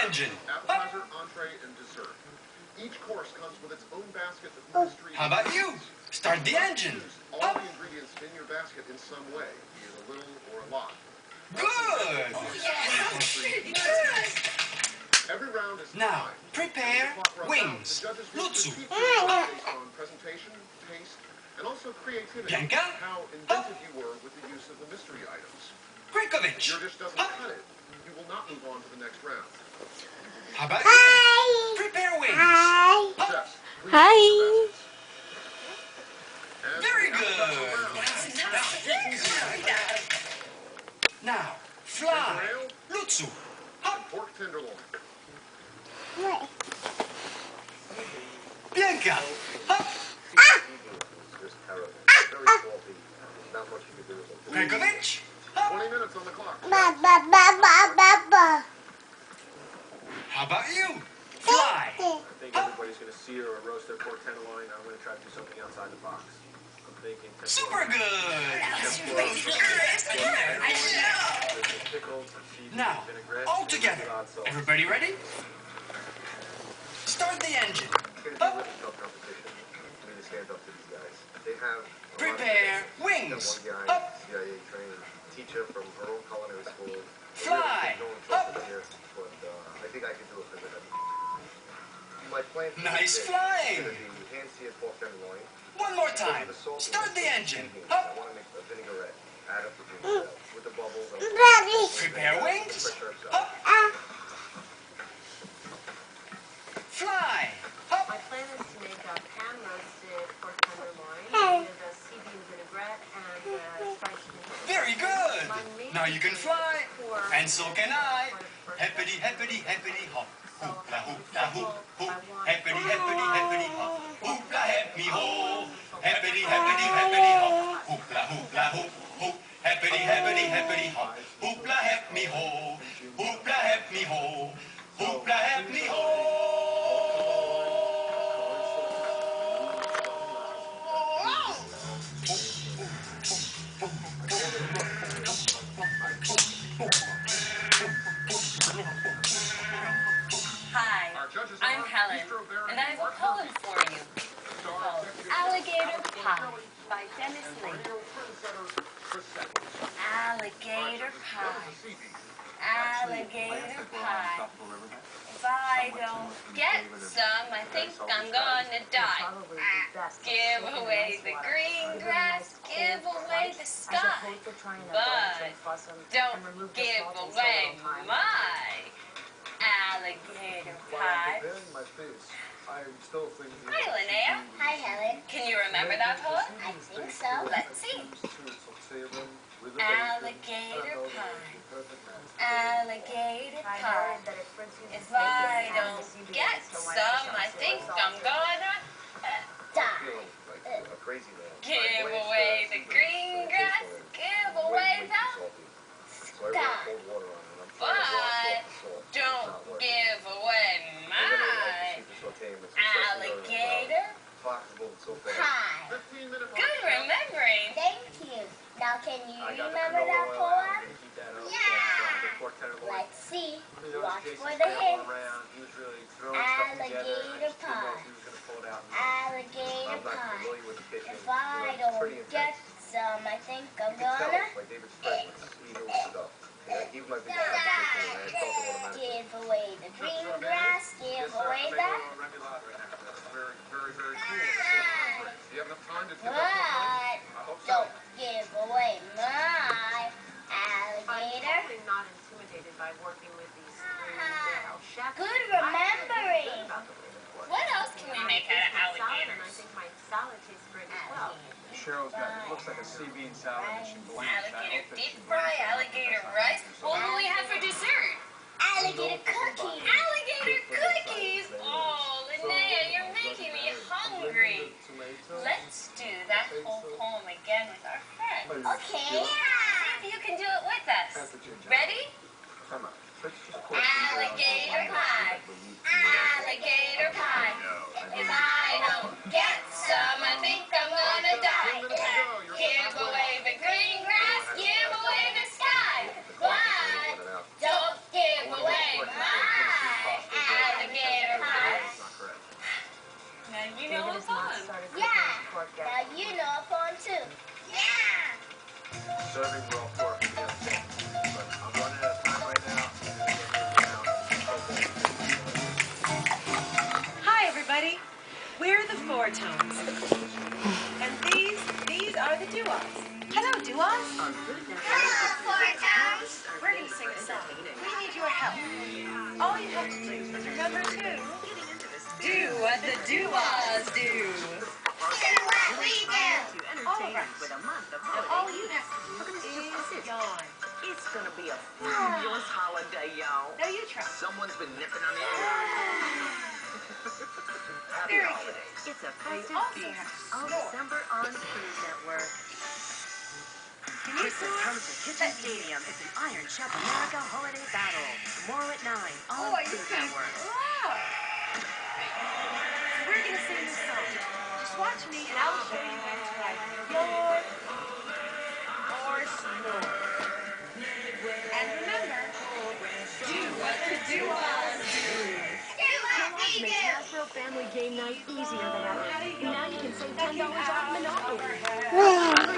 engine. Appetizer, entree, and dessert. Each course comes with its own basket of mystery. How about you? Start the engine. All the ingredients in your basket in some way, be it a little or a lot. Good. Every round is Now, timed. prepare wings. The judges Lutsu. based on presentation, taste, and also creativity. Bianca. How inventive you were with the use of the mystery items. Grinkovich. If your dish doesn't cut it, you will not move on to the next round. How about you? Prepare wings. Chefs, please Hi. do your best. And Very the appetizer good. round. Now, fly. Rail Lutsu. and pork tenderloin. Bianca. Just terrible. Very salty. Not much you can do with it. Grinkovich. 20 minutes on the clock. How about you? Fly. I think everybody's going to sear or roast their pork tenderloin. I'm going to try to do something outside the box. I'm thinking Super good. Now, all together. Everybody ready? Start the engine. It's going to be really tough competition. We need to stand up to these guys. They have Prepare That wings. one guy, Up. CIA trained teacher from her own culinary school. Fly. No one trusted here, but I think I can do it for them. My plan for Nice today flying. is going to be hand-seared pork tenderloin. One more time. Start the engine. I Up. want to make a vinaigrette. Add up the ginger with the bubbles. Prepare wings. Up. Fly. Up. My plan is to make a pan-roasted pork tenderloin with a sea bean vinaigrette and spiced chicken. Very good. Now you can fly. And so can I. Hippity, hippity, hippity, hop. Hoopla, hoopla, hoop, hoop. Hippity, hippity, hippity, hop. Hoopla, hip me ho. Hippity, hippity, hippity, hop. Hoopla, hoopla, hoop, hoop. Hippity, hippity, hippity, hop. Hoopla, hip me ho. Hoopla, hip me ho. Hoopla, hip me ho. Hi, Our judges I'm are Helen, Bistro Baron and I have a Mark poem Murphy. for you Star called executive Alligator producer Pie Kelly, by Dennis Lee. editorial trendsetter Chris Staples. Alligator Our pie, judges Sea Bean. alligator pie. If I don't get some, I think I'm gonna die. Probably the best. Give away the green grass, give away the sky, but don't give away my alligator pie. My face. I'm still thinking. Hi, Linnea. Hi, Helen. Can you remember that poem? I think so. Let's see. Alligator pie, alligator pie. If I don't get some, I think I'm gonna Die. Like a crazy man. give away the green grass, give away the So I run cold water on it. I'm trying to wash off the salt. It's don't not working. give away I'm my gonna like to saute him with some sesame oil and alligator Fox is moving so fast. Pie. 15-minute mark. Good remembering. Thank you. Now, can you I got the remember canola that oil out. poem? Keep that up. Yeah. The pork tenderloin. Let's see. You know, Watch Jason's for the scrambling hint. around. He was really throwing stuff together. And I Alligator just didn't know pie. if he was going to pull it out. Alligator I'm not pie. familiar with the kitchen. If I It's pretty don't get intense. some, I think I'm You can tell gonna it's like David Spradlin. He knew his stuff. Yeah, he was my big competition, and I felt it automatically. give away the green grass, give away the Very, very, very cool. Do you have enough time to do that? but I hope so. don't give away my I'm alligator. totally not intimidated by working with these three chefs. Good remembering. What else can we make out of And I alligators? think my salad tastes great as well. Cheryl's got, it looks like a sea bean salad that she blanched. Alligator deep fry, alligator rice. What will we have for dessert? Alligator cookie. Alligator cookies. Oh, Linnea, you're making me hungry. Let's do that whole poem again with our friends. Okay. See if you can do it with us. Ready? Come on. Let's just pour Alligator pie, alligator pie. If I don't get some, I think I'm gonna die. Give away the green grass, give away the sky. But don't give away my Now you know a phone too. Yeah! Serving raw pork would be okay. But I'm running out of time right now. Hi, everybody. We're the Four Tones. And these are the Doo-Ahs. Hello, Doo-Ahs. Hello, Four Tones! We're going to sing a song. We need your help. All you have to do is remember to do what the Doo-Ahs do. Do what we do! All right. Now, all you have to do is yawn. It's gonna be a fabulous holiday, y'all. Now you try. Someone's been nipping on the Very good. It's a You festive also feast have to all snore. December on Food Network. Can you Christmas snore? comes to Kitchen Stadium. It's the Iron Chef America Holiday Battle. Tomorrow at 9 on Food Network. Loud. We're going to sing this song. Just watch me and I'll show you how to either yawn or snore. And remember, do what the Doo-Ahs do. Do what we Makes do! Hasbro Family Game Night easier than ever. How do you Now you can save Now $10 you off have Monopoly. our